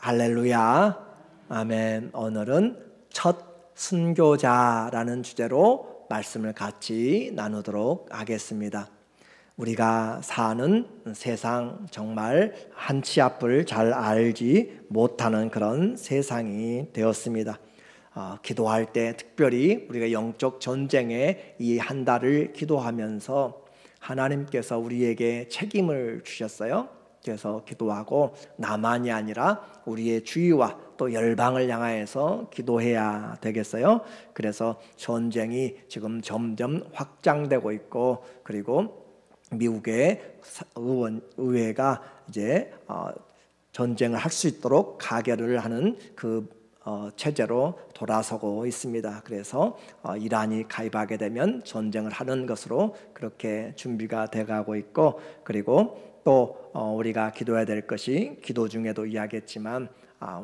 할렐루야, 아멘. 오늘은 첫 순교자라는 주제로 말씀을 같이 나누도록 하겠습니다. 우리가 사는 세상, 정말 한치 앞을 잘 알지 못하는 그런 세상이 되었습니다. 기도할 때 특별히 우리가 영적 전쟁에 이 한 달을 기도하면서 하나님께서 우리에게 책임을 주셨어요. 그래서 기도하고 나만이 아니라 우리의 주위와 또 열방을 향하여서 기도해야 되겠어요. 그래서 전쟁이 지금 점점 확장되고 있고, 그리고 미국의 의회가 이제 전쟁을 할 수 있도록 가결을 하는 그 체제로 돌아서고 있습니다. 그래서 이란이 가입하게 되면 전쟁을 하는 것으로 그렇게 준비가 돼가고 있고, 그리고 또 우리가 기도해야 될 것이, 기도 중에도 이야기했지만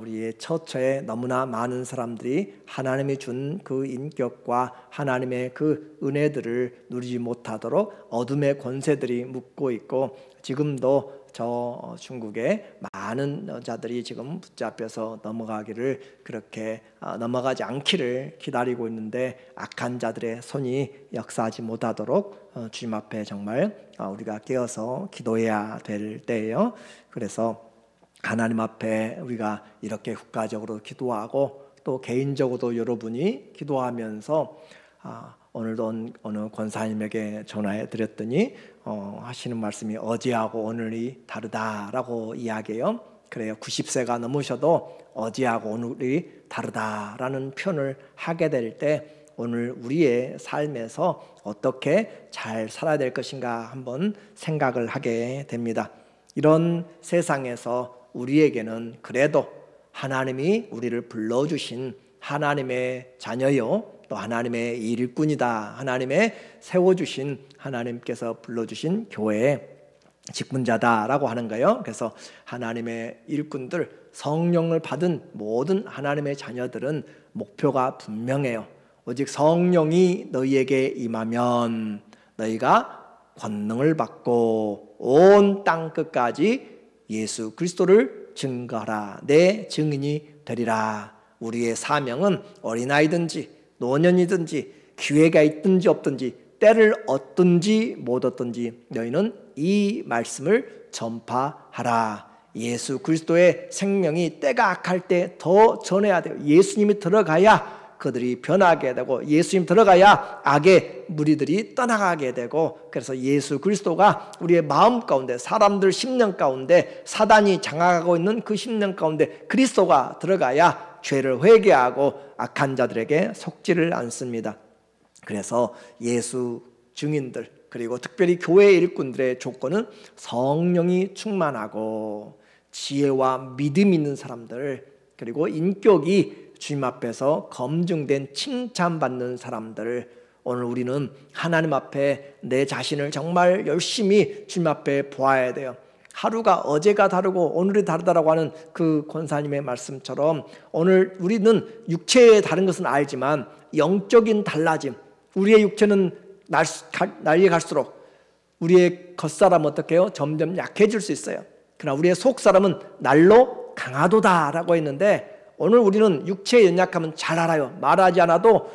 우리의 처처에 너무나 많은 사람들이 하나님이 준 그 인격과 하나님의 그 은혜들을 누리지 못하도록 어둠의 권세들이 묶고 있고, 지금도 저 중국에 많은 여자들이 지금 붙잡혀서 넘어가기를, 그렇게 넘어가지 않기를 기다리고 있는데, 악한 자들의 손이 역사하지 못하도록 주님 앞에 정말 우리가 깨어서 기도해야 될 때예요. 그래서 하나님 앞에 우리가 이렇게 국가적으로 기도하고, 또 개인적으로도 여러분이 기도하면서 오늘도 어느 권사님에게 전화해 드렸더니 하시는 말씀이 어제하고 오늘이 다르다라고 이야기해요. 그래요. 90세가 넘으셔도 어제하고 오늘이 다르다라는 표현을 하게 될 때, 오늘 우리의 삶에서 어떻게 잘 살아야 될 것인가 한번 생각을 하게 됩니다. 이런 세상에서 우리에게는 그래도 하나님이 우리를 불러주신 하나님의 자녀요, 또 하나님의 일꾼이다, 하나님의 세워주신, 하나님께서 불러주신 교회의 직분자다라고 하는 거예요. 그래서 하나님의 일꾼들, 성령을 받은 모든 하나님의 자녀들은 목표가 분명해요. 오직 성령이 너희에게 임하면 너희가 권능을 받고 온 땅 끝까지 예수 그리스도를 증거하라, 내 증인이 되리라. 우리의 사명은 어린아이든지 노년이든지 기회가 있든지 없든지, 때를 얻든지 못 얻든지 너희는 이 말씀을 전파하라. 예수 그리스도의 생명이 때가 악할 때 더 전해야 돼요. 예수님이 들어가야 그들이 변하게 되고, 예수님 들어가야 악의 무리들이 떠나가게 되고, 그래서 예수 그리스도가 우리의 마음 가운데, 사람들 심령 가운데, 사단이 장악하고 있는 그 심령 가운데 그리스도가 들어가야 죄를 회개하고 악한 자들에게 속지를 않습니다. 그래서 예수 증인들, 그리고 특별히 교회 일꾼들의 조건은 성령이 충만하고 지혜와 믿음 있는 사람들, 그리고 인격이 주님 앞에서 검증된 칭찬받는 사람들. 오늘 우리는 하나님 앞에 내 자신을 정말 열심히 주님 앞에 보아야 돼요. 하루가 어제가 다르고 오늘이 다르다라고 하는 그 권사님의 말씀처럼, 오늘 우리는 육체에 다른 것은 알지만 영적인 달라짐, 우리의 육체는 날이 갈수록 우리의 겉사람은 어떻게 해요? 점점 약해질 수 있어요. 그러나 우리의 속사람은 날로 강하도다라고 했는데, 오늘 우리는 육체의 연약함은 잘 알아요. 말하지 않아도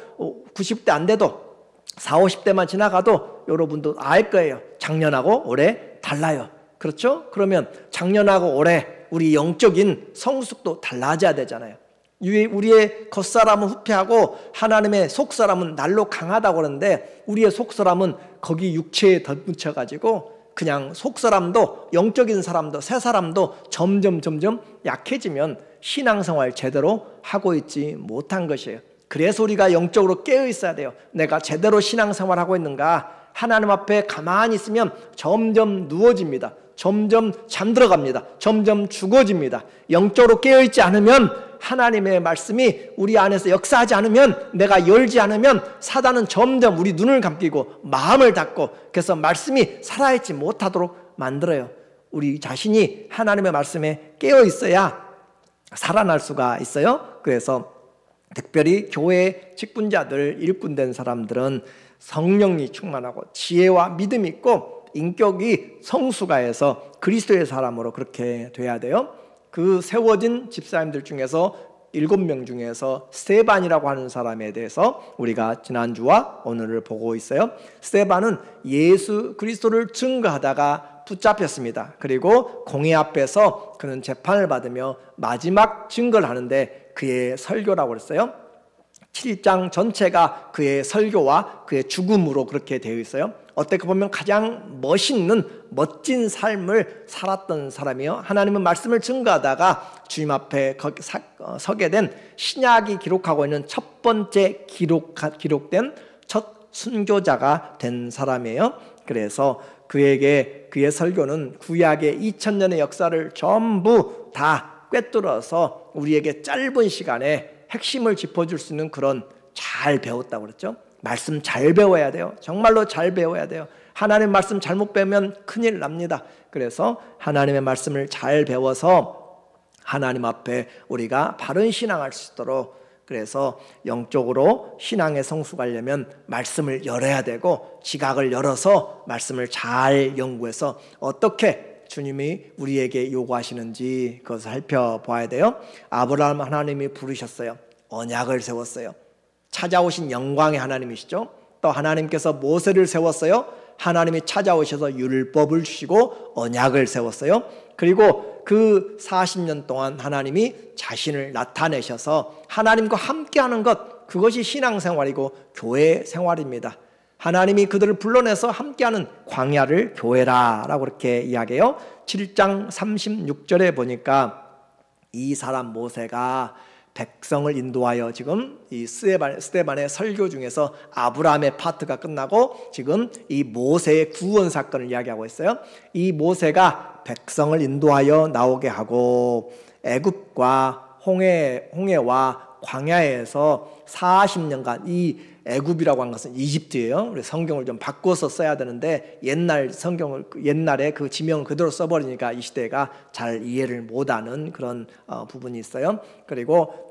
90대 안 돼도 40, 50대만 지나가도 여러분도 알 거예요. 작년하고 올해 달라요. 그렇죠? 그러면 작년하고 올해 우리 영적인 성숙도 달라져야 되잖아요. 우리의 겉사람은 후패하고 하나님의 속사람은 날로 강하다고 그러는데, 우리의 속사람은 거기 육체에 덧붙여가지고 그냥 속사람도, 영적인 사람도, 새 사람도 점점 약해지면 신앙생활 제대로 하고 있지 못한 것이에요. 그래서 우리가 영적으로 깨어 있어야 돼요. 내가 제대로 신앙생활하고 있는가? 하나님 앞에 가만히 있으면 점점 누워집니다. 점점 잠들어갑니다. 점점 죽어집니다. 영적으로 깨어있지 않으면, 하나님의 말씀이 우리 안에서 역사하지 않으면, 내가 열지 않으면 사단은 점점 우리 눈을 감기고 마음을 닫고, 그래서 말씀이 살아있지 못하도록 만들어요. 우리 자신이 하나님의 말씀에 깨어있어야 살아날 수가 있어요. 그래서 특별히 교회 직분자들, 일꾼된 사람들은 성령이 충만하고 지혜와 믿음이 있고 인격이 성숙하여서 그리스도의 사람으로 그렇게 돼야 돼요. 그 세워진 집사님들 중에서 7명 중에서 스데반이라고 하는 사람에 대해서 우리가 지난주와 오늘을 보고 있어요. 스데반은 예수 그리스도를 증거하다가 붙잡혔습니다. 그리고 공회 앞에서 그는 재판을 받으며 마지막 증거를 하는데 그의 설교라고 그랬어요. 7장 전체가 그의 설교와 그의 죽음으로 그렇게 되어 있어요. 어떻게 보면 가장 멋진 삶을 살았던 사람이요, 하나님의 말씀을 증거하다가 주님 앞에 서게 된 신약이 기록하고 있는 첫 번째 기록된 첫 순교자가 된 사람이에요. 그래서 그의 설교는 구약의 2000년의 역사를 전부 다 꿰뚫어서 우리에게 짧은 시간에 핵심을 짚어줄 수 있는 그런, 잘 배웠다고 그랬죠. 말씀 잘 배워야 돼요. 정말로 잘 배워야 돼요. 하나님의 말씀 잘못 배우면 큰일 납니다. 그래서 하나님의 말씀을 잘 배워서 하나님 앞에 우리가 바른 신앙할 수 있도록, 그래서 영적으로 신앙의 성수가 하려면 말씀을 열어야 되고 지각을 열어서 말씀을 잘 연구해서 어떻게 주님이 우리에게 요구하시는지 그것을 살펴봐야 돼요. 아브라함 하나님이 부르셨어요. 언약을 세웠어요. 찾아오신 영광의 하나님이시죠. 또 하나님께서 모세를 세웠어요. 하나님이 찾아오셔서 율법을 주시고 언약을 세웠어요. 그리고 그 40년 동안 하나님이 자신을 나타내셔서 하나님과 함께하는 것, 그것이 신앙생활이고 교회 생활입니다. 하나님이 그들을 불러내서 함께하는 광야를 교회라라고 그렇게 이야기해요. 7장 36절에 보니까 이 사람 모세가 백성을 인도하여, 지금 이 스데반의 설교 중에서 아브라함의 파트가 끝나고 지금 이 모세의 구원 사건을 이야기하고 있어요. 이 모세가 백성을 인도하여 나오게 하고 애굽과 홍해와 광야에서 40년간, 이 애굽이라고 하는 것은 이집트예요. 우리 성경을 좀 바꿔서 써야 되는데 옛날에 그 지명을 그대로 써버리니까 이 시대가 잘 이해를 못하는 그런 부분이 있어요. 그리고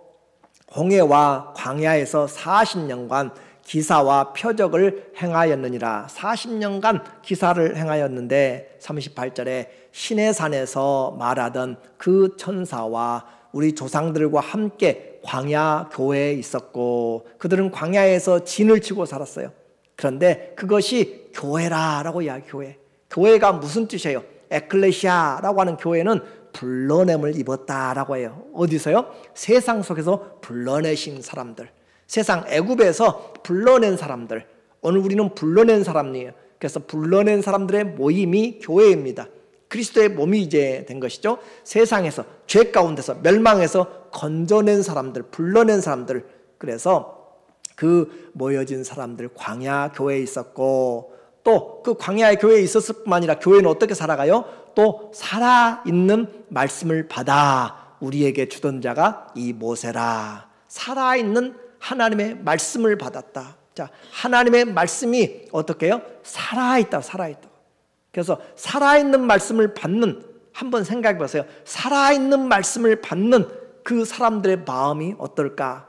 홍해와 광야에서 40년간 기사와 표적을 행하였느니라. 40년간 기사를 행하였는데 38절에 시내산에서 말하던 그 천사와 우리 조상들과 함께 광야 교회에 있었고, 그들은 광야에서 진을 치고 살았어요. 그런데 그것이 교회라라고 이야기해요. 교회가 무슨 뜻이에요? 에클레시아라고 하는 교회는 불러냄을 입었다라고 해요. 어디서요? 세상 속에서 불러내신 사람들, 세상 애굽에서 불러낸 사람들. 오늘 우리는 불러낸 사람이에요. 그래서 불러낸 사람들의 모임이 교회입니다. 그리스도의 몸이 이제 된 것이죠. 세상에서, 죄 가운데서 멸망해서 건져낸 사람들, 불러낸 사람들. 그래서 그 모여진 사람들 광야 교회에 있었고, 또 그 광야의 교회에 있었을 뿐만 아니라 교회는 어떻게 살아가요? 또 살아있는 말씀을 받아 우리에게 주던 자가 이 모세라. 살아있는 하나님의 말씀을 받았다. 자, 하나님의 말씀이 어떻게 해요? 살아있다. 그래서 살아있는 말씀을 받는, 한번 생각해 보세요. 살아있는 말씀을 받는 그 사람들의 마음이 어떨까?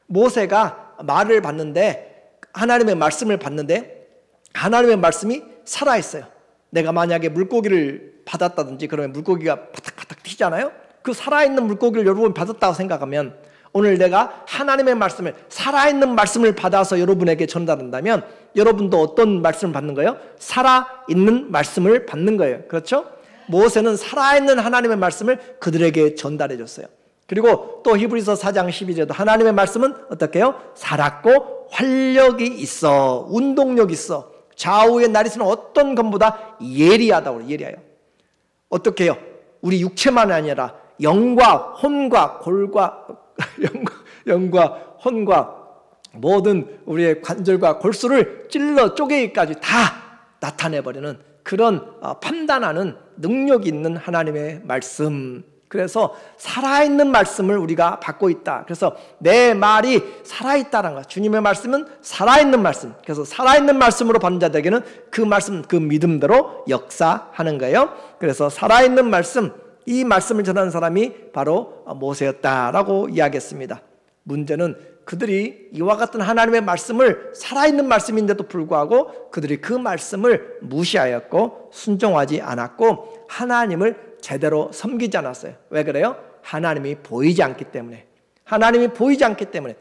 모세가 말을 받는데, 하나님의 말씀을 받는데 하나님의 말씀이 살아있어요. 내가 만약에 물고기를 받았다든지 그러면 물고기가 바닥바닥 튀잖아요. 그 살아있는 물고기를 여러분 받았다고 생각하면, 오늘 내가 하나님의 말씀을, 살아있는 말씀을 받아서 여러분에게 전달한다면 여러분도 어떤 말씀을 받는 거예요? 살아있는 말씀을 받는 거예요. 그렇죠? 모세는 살아있는 하나님의 말씀을 그들에게 전달해 줬어요. 그리고 또 히브리서 4장 12절에도 하나님의 말씀은 어떻게 해요? 살았고 활력이 있어, 운동력이 있어, 좌우의 나리수는 어떤 것보다 예리하다고. 예리해요. 어떻게 해요? 우리 육체만 아니라 영과 혼과 골과 영과 혼과 모든 우리의 관절과 골수를 찔러 쪼개기까지 다 나타내버리는 그런 판단하는 능력이 있는 하나님의 말씀. 그래서 살아있는 말씀을 우리가 받고 있다. 그래서 내 말이 살아있다는 것. 주님의 말씀은 살아있는 말씀. 그래서 살아있는 말씀으로 받는 자들에게는 그 말씀, 그 믿음대로 역사하는 거예요. 그래서 살아있는 말씀, 이 말씀을 전하는 사람이 바로 모세였다라고 이야기했습니다. 문제는 그들이 이와 같은 하나님의 말씀을, 살아있는 말씀인데도 불구하고 그들이 그 말씀을 무시하였고 순종하지 않았고 하나님을 제대로 섬기지 않았어요. 왜 그래요? 하나님이 보이지 않기 때문에. 하나님이 보이지 않기 때문에.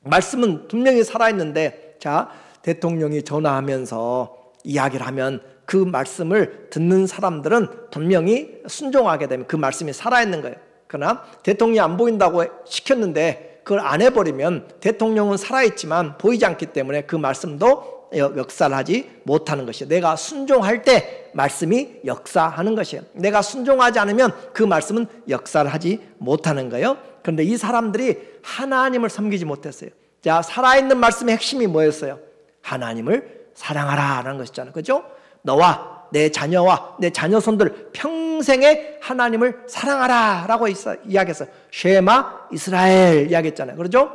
말씀은 분명히 살아있는데, 자, 대통령이 전화하면서 이야기를 하면 그 말씀을 듣는 사람들은 분명히 순종하게 되면 그 말씀이 살아있는 거예요. 그러나 대통령이 안 보인다고 시켰는데 그걸 안 해버리면 대통령은 살아있지만 보이지 않기 때문에 그 말씀도 역사를 하지 못하는 것이에요. 내가 순종할 때 말씀이 역사하는 것이에요. 내가 순종하지 않으면 그 말씀은 역사를 하지 못하는 거예요. 그런데 이 사람들이 하나님을 섬기지 못했어요. 자, 살아있는 말씀의 핵심이 뭐였어요? 하나님을 사랑하라라는 것이잖아요. 그죠? 너와 내 자녀와 내 자녀손들 평생에 하나님을 사랑하라라고 이야기했어요. 쉐마 이스라엘 이야기했잖아요. 그렇죠?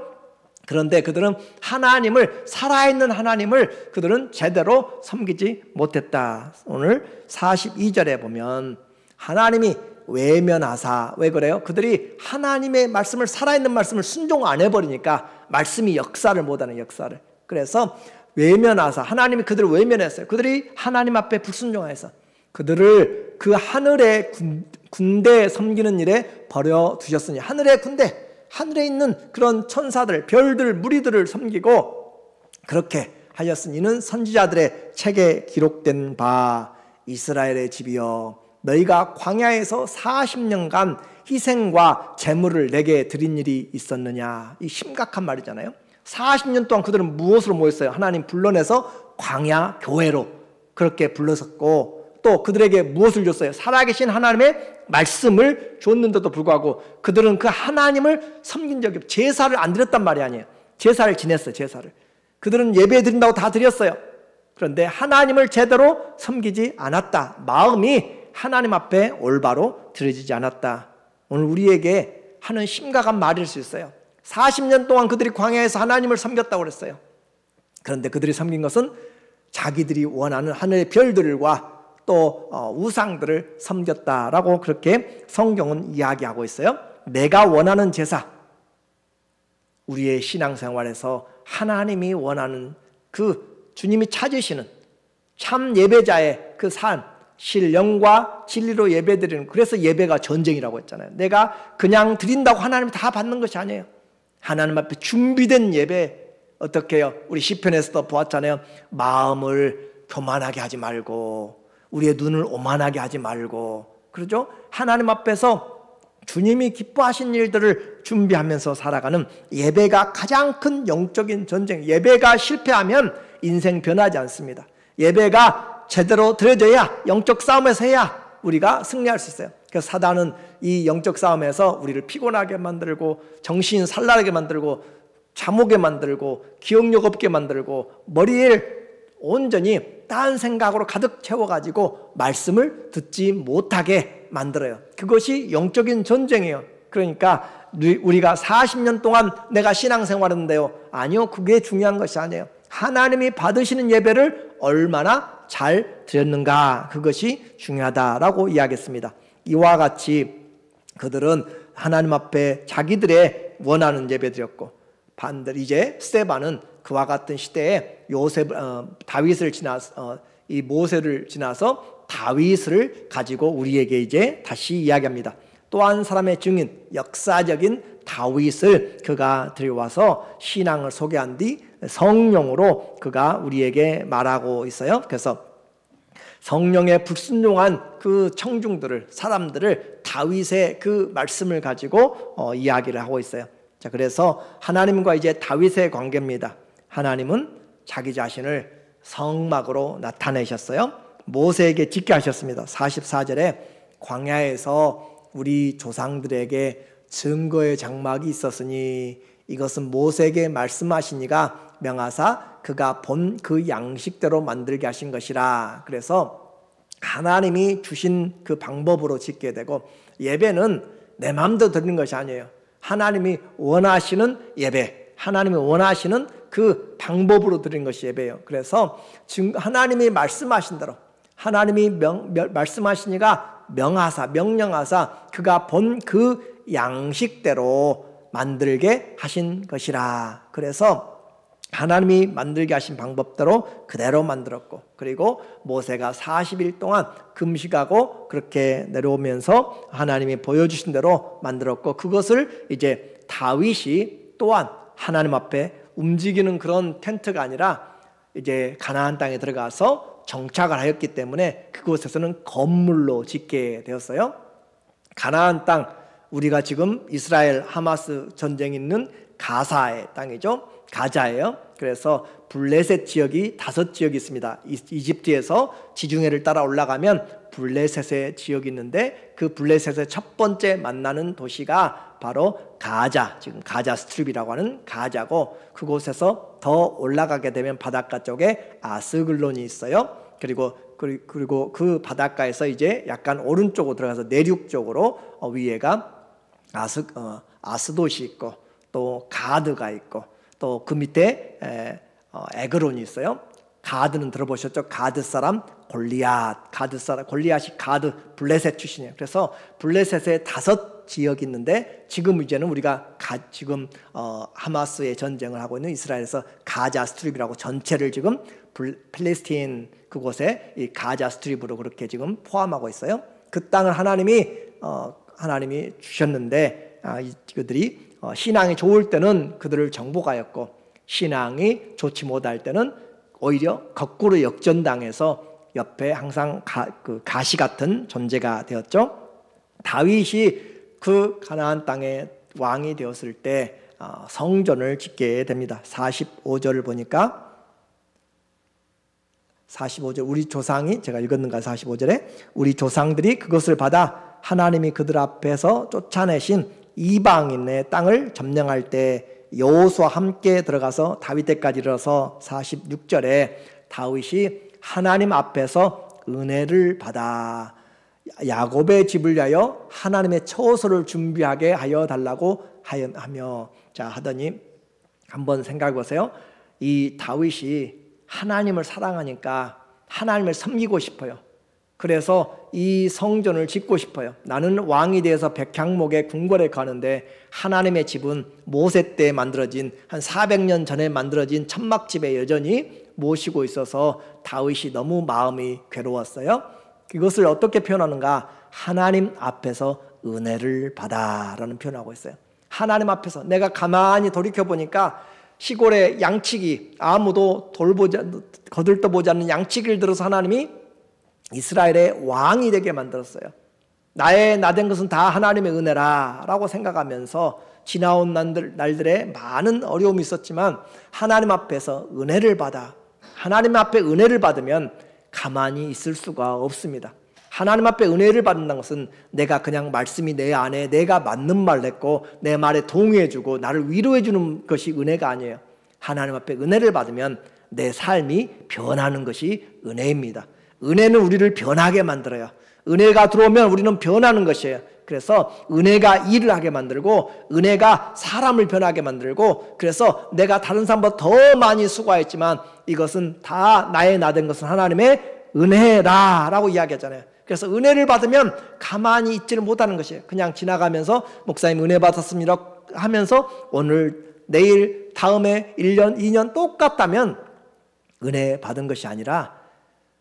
그런데 그들은 하나님을, 살아있는 하나님을 그들은 제대로 섬기지 못했다. 오늘 42절에 보면 하나님이 외면하사, 왜 그래요? 그들이 하나님의 말씀을, 살아있는 말씀을 순종 안 해버리니까 말씀이 역사를 못하는, 역사를. 그래서 외면하사, 하나님이 그들을 외면했어요. 그들이 하나님 앞에 불순종해서 그들을 그 하늘의 군대 섬기는 일에 버려두셨으니, 하늘의 군대, 하늘에 있는 그런 천사들, 별들, 무리들을 섬기고 그렇게 하였으니 이는 선지자들의 책에 기록된 바 이스라엘의 집이여 너희가 광야에서 40년간 희생과 제물을 내게 드린 일이 있었느냐. 이 심각한 말이잖아요. 40년 동안 그들은 무엇으로 모였어요? 하나님 불러내서 광야 교회로 그렇게 불렀었고, 또 그들에게 무엇을 줬어요? 살아계신 하나님의 말씀을 줬는데도 불구하고 그들은 그 하나님을 섬긴 적이 없어요. 제사를 안 드렸단 말이 아니에요. 제사를 지냈어요. 제사를. 그들은 예배 드린다고 다 드렸어요. 그런데 하나님을 제대로 섬기지 않았다. 마음이 하나님 앞에 올바로 드려지지 않았다. 오늘 우리에게 하는 심각한 말일 수 있어요. 40년 동안 그들이 광야에서 하나님을 섬겼다고 그랬어요. 그런데 그들이 섬긴 것은 자기들이 원하는 하늘의 별들과 또 우상들을 섬겼다라고 그렇게 성경은 이야기하고 있어요. 내가 원하는 제사, 우리의 신앙생활에서 하나님이 원하는 그 주님이 찾으시는 참 예배자의 그 삶, 신령과 진리로 예배드리는, 그래서 예배가 전쟁이라고 했잖아요. 내가 그냥 드린다고 하나님이 다 받는 것이 아니에요. 하나님 앞에 준비된 예배, 어떻게 해요? 우리 시편에서도 보았잖아요. 마음을 교만하게 하지 말고 우리의 눈을 오만하게 하지 말고, 그러죠? 하나님 앞에서 주님이 기뻐하신 일들을 준비하면서 살아가는 예배가 가장 큰 영적인 전쟁. 예배가 실패하면 인생 변하지 않습니다. 예배가 제대로 드려져야, 영적 싸움에서 해야 우리가 승리할 수 있어요. 그래서 사단은 이 영적 싸움에서 우리를 피곤하게 만들고 정신 산란하게 만들고 잠오게 만들고 기억력 없게 만들고 머리를 온전히 딴 생각으로 가득 채워가지고 말씀을 듣지 못하게 만들어요. 그것이 영적인 전쟁이에요. 그러니까 우리가 40년 동안 내가 신앙생활했는데요, 아니요, 그게 중요한 것이 아니에요. 하나님이 받으시는 예배를 얼마나 잘 드렸는가, 그것이 중요하다라고 이야기했습니다. 이와 같이 그들은 하나님 앞에 자기들의 원하는 예배 드렸고, 반대로 이제 스데반은 그와 같은 시대에 다윗을 지나서 이 모세를 지나서 다윗을 가지고 우리에게 이제 다시 이야기합니다. 또 한 사람의 증인, 역사적인 다윗을 그가 들여와서 신앙을 소개한 뒤 성령으로 그가 우리에게 말하고 있어요. 그래서 성령의 불순종한 그 청중들을, 사람들을 다윗의 그 말씀을 가지고 이야기를 하고 있어요. 자, 그래서 하나님과 이제 다윗의 관계입니다. 하나님은 자기 자신을 성막으로 나타내셨어요. 모세에게 짓게 하셨습니다. 44절에 광야에서 우리 조상들에게 증거의 장막이 있었으니 이것은 모세에게 말씀하시니가 명하사 그가 본 그 양식대로 만들게 하신 것이라. 그래서 하나님이 주신 그 방법으로 짓게 되고, 예배는 내 마음대로 드리는 것이 아니에요. 하나님이 원하시는 예배, 하나님이 원하시는 그 방법으로 드리는 것이 예배예요. 그래서 하나님이 말씀하신 대로, 하나님이 말씀하시니가 명하사, 명령하사 그가 본 그 양식대로 만들게 하신 것이라. 그래서 하나님이 만들게 하신 방법대로 그대로 만들었고, 그리고 모세가 40일 동안 금식하고 그렇게 내려오면서 하나님이 보여주신 대로 만들었고, 그것을 이제 다윗이 또한 하나님 앞에 움직이는 그런 텐트가 아니라 이제 가나안 땅에 들어가서 정착을 하였기 때문에 그곳에서는 건물로 짓게 되었어요. 가나안 땅, 우리가 지금 이스라엘 하마스 전쟁이 있는 가사의 땅이죠. 가자예요. 그래서 블레셋 지역이 5지역이 있습니다. 이집트에서 지중해를 따라 올라가면 블레셋의 지역이 있는데, 그 블레셋의 첫 번째 만나는 도시가 바로 가자, 지금 가자 스트립이라고 하는 가자고, 그곳에서 더 올라가게 되면 바닷가 쪽에 아스글론이 있어요. 그리고 그 바닷가에서 이제 약간 오른쪽으로 들어가서 내륙 쪽으로 위에가 아스돗이 있고, 또 가드가 있고, 또 그 밑에 에그론이 있어요. 가드는 들어보셨죠? 가드 사람 골리앗, 골리앗이 가드 블레셋 출신이에요. 그래서 블레셋에 5지역이 있는데, 지금 이제는 우리가 지금 하마스의 전쟁을 하고 있는 이스라엘에서 가자 스트립이라고 전체를 지금 팔레스타인 그곳에 이 가자 스트립으로 그렇게 지금 포함하고 있어요. 그 땅을 하나님이 주셨는데, 그들이 신앙이 좋을 때는 그들을 정복하였고, 신앙이 좋지 못할 때는 오히려 거꾸로 역전당해서 옆에 항상 가시 같은 존재가 되었죠. 다윗이 그 가나안 땅의 왕이 되었을 때 성전을 짓게 됩니다. 45절을 보니까 45절, 우리 조상이, 제가 읽었는가 45절에, 우리 조상들이 그것을 받아 하나님이 그들 앞에서 쫓아내신 이방인의 땅을 점령할 때 여호수아와 함께 들어가서 다윗 때까지 이르러서 46절에 다윗이 하나님 앞에서 은혜를 받아 야곱의 집을 위하여 하나님의 처소를 준비하게 하여 달라고 하며, 자 하더니 한번 생각해 보세요. 이 다윗이 하나님을 사랑하니까 하나님을 섬기고 싶어요. 그래서 이 성전을 짓고 싶어요. 나는 왕이 되어서 백향목에 궁궐에 가는데 하나님의 집은 모세 때 만들어진, 한 400년 전에 만들어진 천막집에 여전히 모시고 있어서 다윗이 너무 마음이 괴로웠어요. 이것을 어떻게 표현하는가? 하나님 앞에서 은혜를 받아라는 표현하고 있어요. 하나님 앞에서 내가 가만히 돌이켜보니까 시골의 양치기, 아무도 거들떠보지 않는 양치기를 들어서 하나님이 이스라엘의 왕이 되게 만들었어요. 나된 것은 다 하나님의 은혜라 라고 생각하면서 지나온 날들에 많은 어려움이 있었지만 하나님 앞에서 은혜를 받아, 하나님 앞에 은혜를 받으면 가만히 있을 수가 없습니다. 하나님 앞에 은혜를 받는다는 것은 내가 그냥 말씀이 내 안에 내가 맞는 말을 했고 내 말에 동의해주고 나를 위로해주는 것이 은혜가 아니에요. 하나님 앞에 은혜를 받으면 내 삶이 변하는 것이 은혜입니다. 은혜는 우리를 변하게 만들어요. 은혜가 들어오면 우리는 변하는 것이에요. 그래서 은혜가 일을 하게 만들고 은혜가 사람을 변하게 만들고, 그래서 내가 다른 사람보다 더 많이 수고했지만 이것은 다 나된 것은 하나님의 은혜라 라고 이야기하잖아요. 그래서 은혜를 받으면 가만히 있지를 못하는 것이에요. 그냥 지나가면서 목사님 은혜 받았습니다 하면서 오늘 내일 다음에 1년 2년 똑같다면 은혜 받은 것이 아니라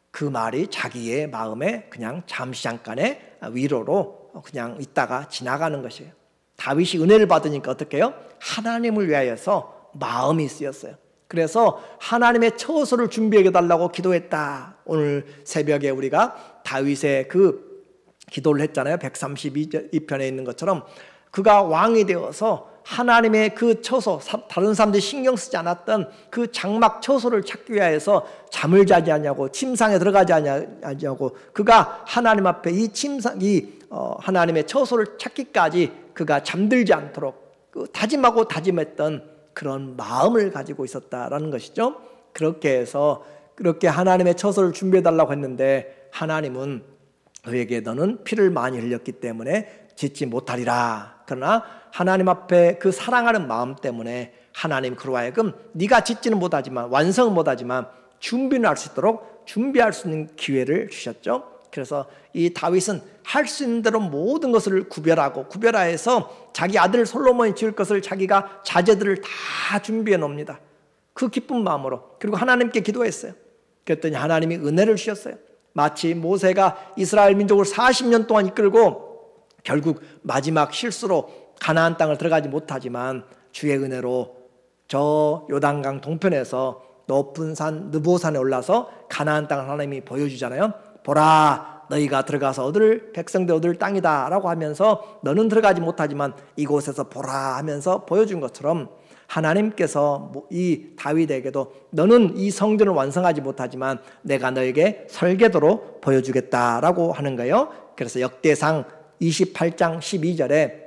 그 말이 자기의 마음에 그냥 잠시 잠깐의 위로로 그냥 있다가 지나가는 것이에요. 다윗이 은혜를 받으니까 어떻게 해요? 하나님을 위하여서 마음이 쓰였어요. 그래서 하나님의 처소를 준비해 달라고 기도했다. 오늘 새벽에 우리가 다윗의 그 기도를 했잖아요. 132편에 있는 것처럼 그가 왕이 되어서 하나님의 그 처소, 다른 사람들이 신경 쓰지 않았던 그 장막 처소를 찾기 위해서 잠을 자지 않냐고, 침상에 들어가지 않냐고, 그가 하나님 앞에 하나님의 처소를 찾기까지 그가 잠들지 않도록 다짐하고 다짐했던 그런 마음을 가지고 있었다라는 것이죠. 그렇게 해서 그렇게 하나님의 처소를 준비해 달라고 했는데 하나님은 그에게 너는 피를 많이 흘렸기 때문에 짓지 못하리라. 그러나 하나님 앞에 그 사랑하는 마음 때문에 하나님 그로 하여금 네가 짓지는 못하지만, 완성은 못하지만 준비는 할 수 있도록 준비할 수 있는 기회를 주셨죠. 그래서 이 다윗은 할 수 있는 대로 모든 것을 구별하여서 자기 아들 솔로몬이 지을 것을 자기가 자재들을 다 준비해 놓습니다. 그 기쁜 마음으로. 그리고 하나님께 기도했어요. 그랬더니 하나님이 은혜를 주셨어요. 마치 모세가 이스라엘 민족을 40년 동안 이끌고 결국 마지막 실수로 가나안 땅을 들어가지 못하지만 주의 은혜로 저 요단강 동편에서 높은 산 느보산에 올라서 가나안 땅을 하나님이 보여주잖아요. 보라, 너희가 들어가서 얻을 백성들 얻을 땅이다 라고 하면서 너는 들어가지 못하지만 이곳에서 보라 하면서 보여준 것처럼 하나님께서 이 다윗에게도 너는 이 성전을 완성하지 못하지만 내가 너에게 설계도로 보여주겠다라고 하는 거예요. 그래서 역대상 28장 12절에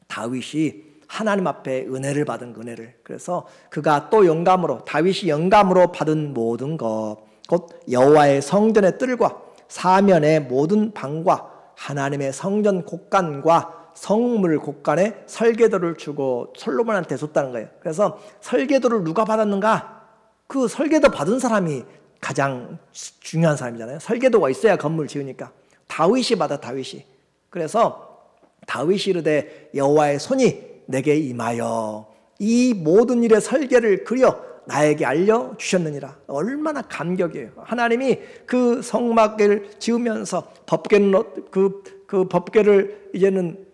다윗이 하나님 앞에 은혜를 받은 은혜를, 그래서 그가 또 영감으로, 다윗이 영감으로 받은 모든 것, 곧 여호와의 성전의 뜰과 사면의 모든 방과 하나님의 성전 곳간과 성물 곳간에 설계도를 주고 솔로몬한테 줬다는 거예요. 그래서 설계도를 누가 받았는가? 그 설계도 받은 사람이 가장 중요한 사람이잖아요. 설계도가 있어야 건물 지으니까. 다윗이 받아, 다윗이. 그래서 다윗이 이르되 여호와의 손이 내게 임하여 이 모든 일의 설계를 그려 나에게 알려주셨느니라. 얼마나 감격이에요. 하나님이 그 성막을 지으면서 법궤는 그 법궤를 이제는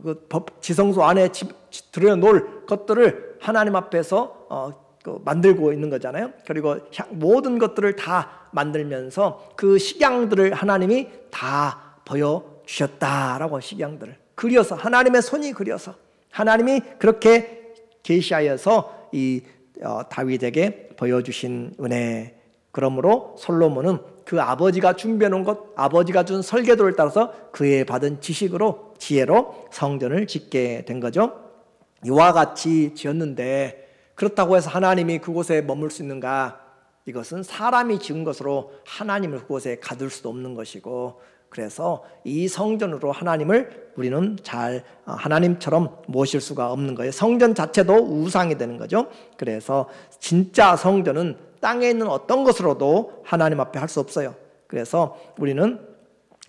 그 지성소 안에 들여놓을 것들을 하나님 앞에서 만들고 있는 거잖아요. 그리고 모든 것들을 다 만들면서 그 식양들을 하나님이 다 보여주셨다라고, 식양들을 그려서 하나님의 손이 그려서 하나님이 그렇게 계시하여서 이 다윗에게 보여주신 은혜. 그러므로 솔로몬은 그 아버지가 준비해 놓은 것, 아버지가 준 설계도를 따라서 그의 받은 지식으로, 지혜로 성전을 짓게 된 거죠. 이와 같이 지었는데 그렇다고 해서 하나님이 그곳에 머물 수 있는가? 이것은 사람이 지은 것으로 하나님을 그곳에 가둘 수도 없는 것이고, 그래서 이 성전으로 하나님을 우리는 잘 하나님처럼 모실 수가 없는 거예요. 성전 자체도 우상이 되는 거죠. 그래서 진짜 성전은 땅에 있는 어떤 것으로도 하나님 앞에 할 수 없어요. 그래서 우리는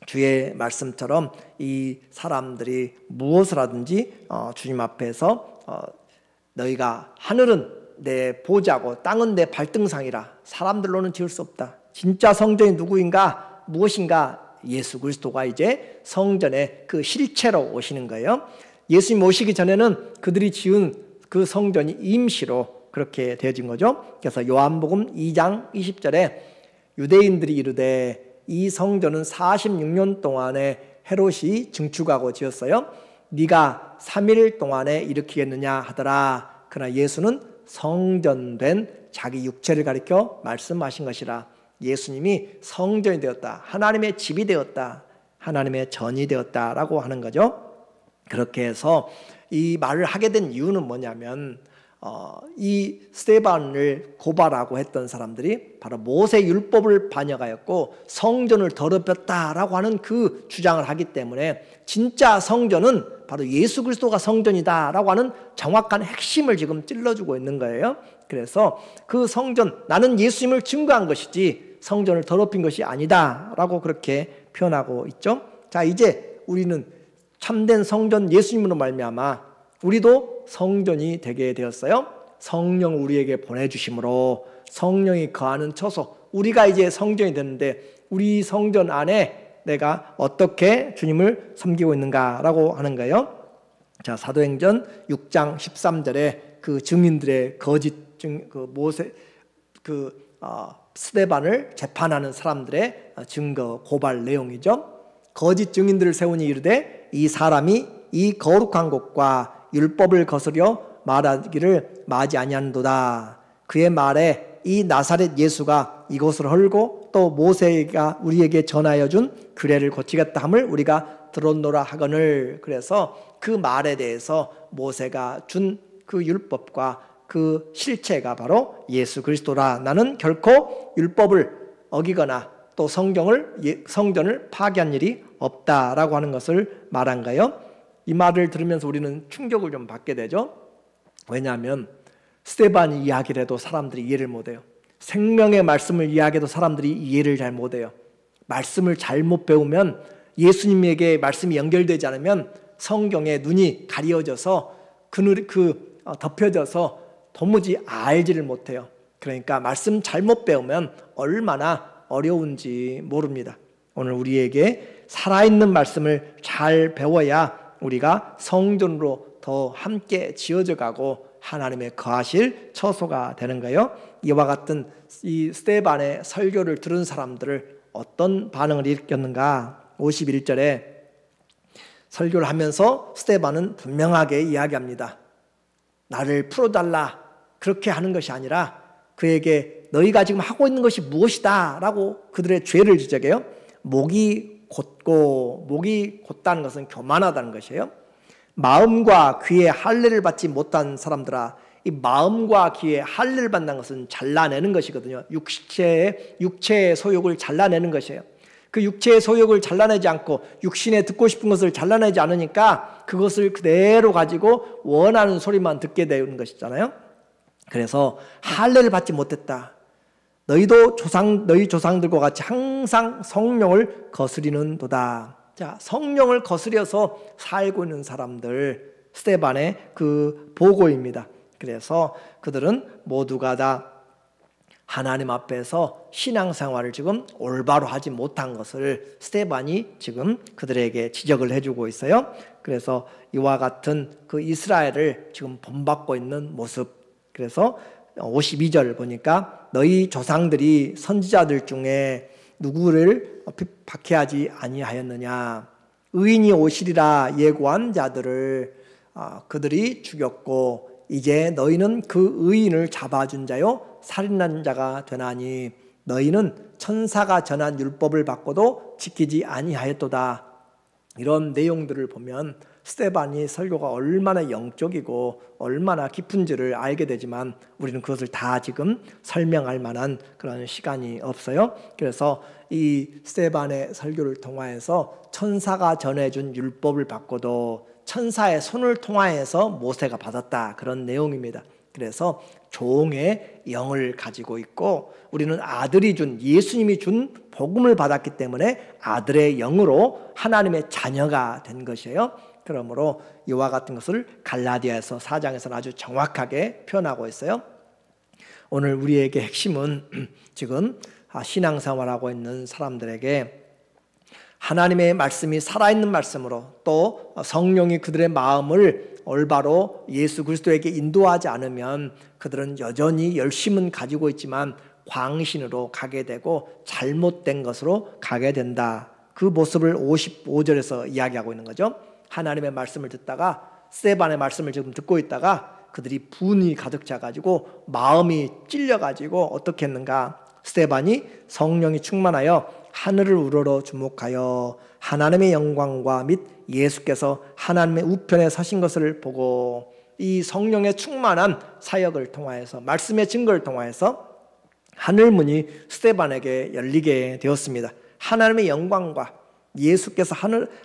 주의 말씀처럼 이 사람들이 무엇을 하든지 주님 앞에서 너희가 하늘은 내 보좌고 땅은 내 발등상이라, 사람들로는 지을 수 없다. 진짜 성전이 누구인가? 무엇인가? 예수 그리스도가 이제 성전의 그 실체로 오시는 거예요. 예수님 오시기 전에는 그들이 지은 그 성전이 임시로 그렇게 되어진 거죠. 그래서 요한복음 2장 20절에 유대인들이 이르되 이 성전은 46년 동안에 헤롯이 증축하고 지었어요. 네가 3일 동안에 일으키겠느냐 하더라. 그러나 예수는 성전된 자기 육체를 가리켜 말씀하신 것이라. 예수님이 성전이 되었다, 하나님의 집이 되었다, 하나님의 전이 되었다라고 하는 거죠. 그렇게 해서 이 말을 하게 된 이유는 뭐냐면 이 스데반을 고발하고 했던 사람들이 바로 모세 율법을 반역하였고 성전을 더럽혔다라고 하는 그 주장을 하기 때문에 진짜 성전은 바로 예수 그리스도가 성전이다라고 하는 정확한 핵심을 지금 찔러주고 있는 거예요. 그래서 그 성전, 나는 예수님을 증거한 것이지 성전을 더럽힌 것이 아니다라고 그렇게 표현하고 있죠. 자, 이제 우리는 참된 성전 예수님으로 말미암아 우리도 성전이 되게 되었어요. 성령 우리에게 보내주심으로 성령이 거하는 처소, 우리가 이제 성전이 되는데 우리 성전 안에 내가 어떻게 주님을 섬기고 있는가라고 하는 거예요. 자, 사도행전 6장 13절에 그 증인들의 거짓 모세 스데반을 재판하는 사람들의 증거 고발 내용이죠. 거짓 증인들을 세우니 이르되 이 사람이 이 거룩한 곳과 율법을 거스려 말하기를 마지 아니하는도다. 그의 말에 이 나사렛 예수가 이곳을 헐고 또 모세가 우리에게 전하여 준 규례를 고치겠다 함을 우리가 들었노라 하거늘. 그래서 그 말에 대해서 모세가 준 그 율법과 그 실체가 바로 예수 그리스도라. 나는 결코 율법을 어기거나 또 성전을 파괴한 일이 없다라고 하는 것을 말한 거예요. 이 말을 들으면서 우리는 충격을 좀 받게 되죠. 왜냐하면 스데반이 이야기를 해도 사람들이 이해를 못해요. 생명의 말씀을 이야기해도 사람들이 이해를 잘 못해요. 말씀을 잘못 배우면, 예수님에게 말씀이 연결되지 않으면 성경에 눈이 가려져서 덮여져서 도무지 알지를 못해요. 그러니까 말씀 잘못 배우면 얼마나 어려운지 모릅니다. 오늘 우리에게 살아있는 말씀을 잘 배워야 우리가 성전으로 더 함께 지어져 가고 하나님의 거하실 처소가 되는 거예요. 이와 같은 이 스데반의 설교를 들은 사람들을 어떤 반응을 일으켰는가? 51절에 설교를 하면서 스데반은 분명하게 이야기합니다. 나를 풀어달라, 그렇게 하는 것이 아니라 그에게 너희가 지금 하고 있는 것이 무엇이다 라고 그들의 죄를 지적해요. 목이 곧고, 목이 곧다는 것은 교만하다는 것이에요. 마음과 귀에 할례를 받지 못한 사람들아, 이 마음과 귀에 할례를 받는 것은 잘라내는 것이거든요. 육체의 소욕을 잘라내는 것이에요. 그 육체의 소욕을 잘라내지 않고 육신에 듣고 싶은 것을 잘라내지 않으니까 그것을 그대로 가지고 원하는 소리만 듣게 되는 것이잖아요. 그래서 할례를 받지 못했다. 너희도 너희 조상들과 같이 항상 성령을 거스리는도다. 자, 성령을 거스려서 살고 있는 사람들, 스데반의 그 보고입니다. 그래서 그들은 모두가 다 하나님 앞에서 신앙생활을 지금 올바로 하지 못한 것을 스데반이 지금 그들에게 지적을 해주고 있어요. 그래서 이와 같은 그 이스라엘을 지금 본받고 있는 모습. 그래서 52절 보니까 너희 조상들이 선지자들 중에 누구를 박해하지 아니하였느냐. 의인이 오시리라 예고한 자들을 그들이 죽였고 이제 너희는 그 의인을 잡아준 자요 살인한 자가 되나니 너희는 천사가 전한 율법을 받고도 지키지 아니하였도다. 이런 내용들을 보면 스데반이 설교가 얼마나 영적이고 얼마나 깊은지를 알게 되지만 우리는 그것을 다 지금 설명할 만한 그런 시간이 없어요. 그래서 이 스데반의 설교를 통하여서 천사가 전해준 율법을 받고도 천사의 손을 통하여서 모세가 받았다, 그런 내용입니다. 그래서 종의 영을 가지고 있고 우리는 아들이 준, 예수님이 준 복음을 받았기 때문에 아들의 영으로 하나님의 자녀가 된 것이에요. 그러므로 이와 같은 것을 갈라디아서 4장에서는 아주 정확하게 표현하고 있어요. 오늘 우리에게 핵심은 지금 신앙생활하고 있는 사람들에게 하나님의 말씀이 살아있는 말씀으로 또 성령이 그들의 마음을 올바로 예수 그리스도에게 인도하지 않으면 그들은 여전히 열심은 가지고 있지만 광신으로 가게 되고 잘못된 것으로 가게 된다. 그 모습을 55절에서 이야기하고 있는 거죠. 하나님의 말씀을 듣다가 스데반의 말씀을 지금 듣고 있다가 그들이 분이 가득 차가지고 마음이 찔려가지고 어떻게 했는가. 스데반이 성령이 충만하여 하늘을 우러러 주목하여 하나님의 영광과 및 예수께서 하나님의 우편에 서신 것을 보고 이 성령의 충만한 사역을 통하여서 말씀의 증거를 통하여서 하늘문이 스데반에게 열리게 되었습니다. 하나님의 영광과 예수께서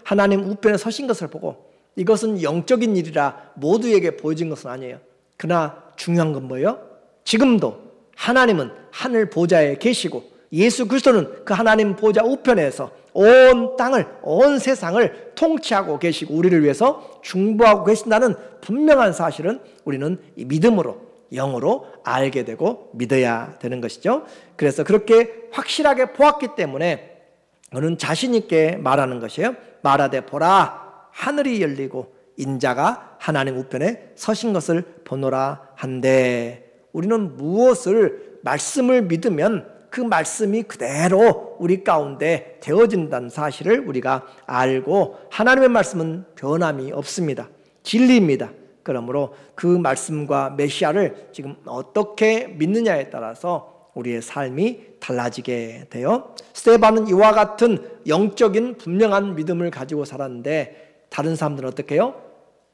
하나님 우편에 서신 것을 보고 이것은 영적인 일이라 모두에게 보여진 것은 아니에요. 그러나 중요한 건 뭐예요? 지금도 하나님은 하늘 보좌에 계시고 예수 그리스도는 그 하나님 보좌 우편에서 온 땅을, 온 세상을 통치하고 계시고 우리를 위해서 중보하고 계신다는 분명한 사실은 우리는 이 믿음으로, 영으로 알게 되고 믿어야 되는 것이죠. 그래서 그렇게 확실하게 보았기 때문에 그는 자신 있게 말하는 것이에요. 말하되 보라, 하늘이 열리고 인자가 하나님 우편에 서신 것을 보노라 한데, 우리는 무엇을 말씀을 믿으면 그 말씀이 그대로 우리 가운데 되어진다는 사실을 우리가 알고, 하나님의 말씀은 변함이 없습니다. 진리입니다. 그러므로 그 말씀과 메시아를 지금 어떻게 믿느냐에 따라서 우리의 삶이 달라지게 돼요. 스데반은 이와 같은 영적인 분명한 믿음을 가지고 살았는데 다른 사람들은 어떻게 해요?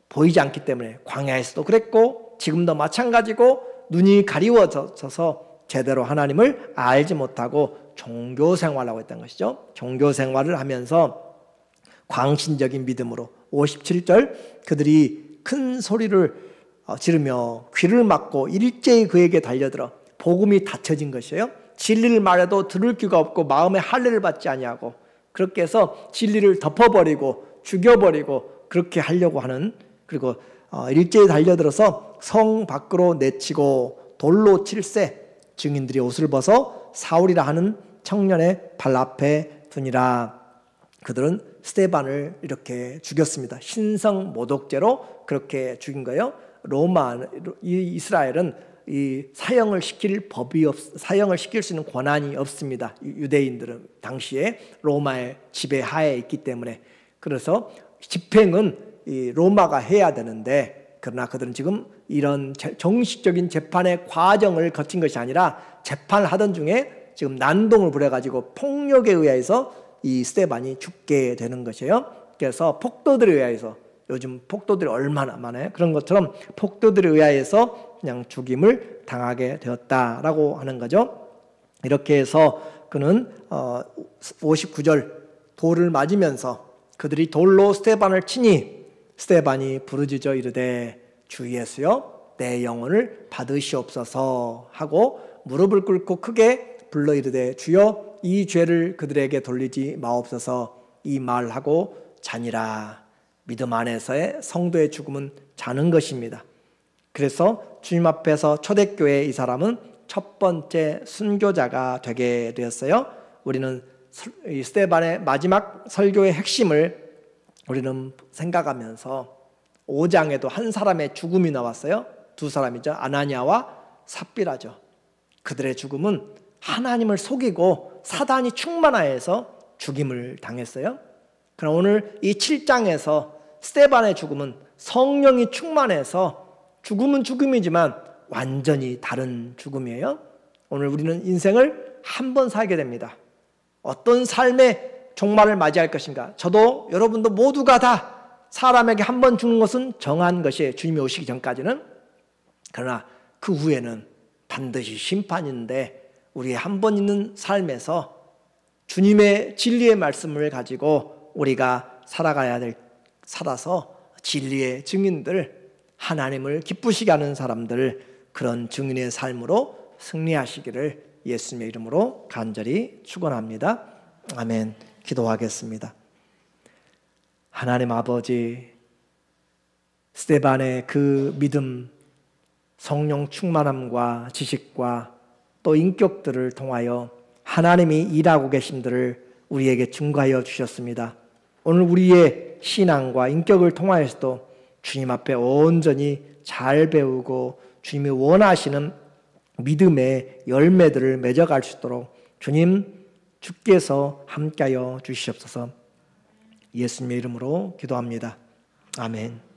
보이지 않기 때문에 광야에서도 그랬고 지금도 마찬가지고 눈이 가리워져서 제대로 하나님을 알지 못하고 종교생활을 했던 것이죠. 종교생활을 하면서 광신적인 믿음으로 57절 그들이 큰 소리를 지르며 귀를 막고 일제히 그에게 달려들어 복음이 닫혀진 것이에요. 진리를 말해도 들을 귀가 없고 마음에 할례를 받지 아니하고 그렇게 해서 진리를 덮어버리고 죽여버리고 그렇게 하려고 하는, 그리고 일제히 달려들어서 성 밖으로 내치고 돌로 칠세 증인들이 옷을 벗어 사울이라 하는 청년의 발 앞에 두니라. 그들은 스데반을 이렇게 죽였습니다. 신성 모독죄로 그렇게 죽인 거예요. 이스라엘은 이 사형을 시킬 사형을 시킬 수 있는 권한이 없습니다. 유대인들은 당시에 로마의 지배하에 있기 때문에. 그래서 집행은 이 로마가 해야 되는데, 그러나 그들은 지금 이런 정식적인 재판의 과정을 거친 것이 아니라 재판을 하던 중에 지금 난동을 부려가지고 폭력에 의해서 이 스데반이 죽게 되는 것이에요. 그래서 폭도들에 의해서, 요즘 폭도들이 얼마나 많아요. 그런 것처럼 폭도들에 의해서 그냥 죽임을 당하게 되었다라고 하는 거죠. 이렇게 해서 그는 59절 돌을 맞으면서 그들이 돌로 스데반을 치니 스데반이 부르짖어 이르되 주 예수여 내 영혼을 받으시옵소서 하고 무릎을 꿇고 크게 불러 이르되 주여 이 죄를 그들에게 돌리지 마옵소서. 이 말하고 자니라. 믿음 안에서의 성도의 죽음은 자는 것입니다. 그래서 주님 앞에서 초대교회 이 사람은 첫 번째 순교자가 되게 되었어요. 우리는 이 스데반의 마지막 설교의 핵심을 우리는 생각하면서 5장에도 한 사람의 죽음이 나왔어요. 두 사람이죠. 아나니아와 삽비라죠. 그들의 죽음은 하나님을 속이고 사단이 충만하여서 죽임을 당했어요. 그럼 오늘 이 7장에서 스데반의 죽음은 성령이 충만해서 죽음은 죽음이지만 완전히 다른 죽음이에요. 오늘 우리는 인생을 한 번 살게 됩니다. 어떤 삶의 종말을 맞이할 것인가? 저도 여러분도 모두가 다 사람에게 한 번 죽는 것은 정한 것이에요. 주님이 오시기 전까지는. 그러나 그 후에는 반드시 심판인데 우리의 한 번 있는 삶에서 주님의 진리의 말씀을 가지고 우리가 살아서 진리의 증인들, 하나님을 기쁘시게 하는 사람들, 그런 증인의 삶으로 승리하시기를 예수님의 이름으로 간절히 축원합니다. 아멘. 기도하겠습니다. 하나님 아버지, 스데반의 그 믿음, 성령 충만함과 지식과 또 인격들을 통하여 하나님이 일하고 계심들을 우리에게 증거하여 주셨습니다. 오늘 우리의 신앙과 인격을 통하여서도 주님 앞에 온전히 잘 배우고 주님이 원하시는 믿음의 열매들을 맺어갈 수 있도록 주께서 함께하여 주시옵소서. 예수님의 이름으로 기도합니다. 아멘.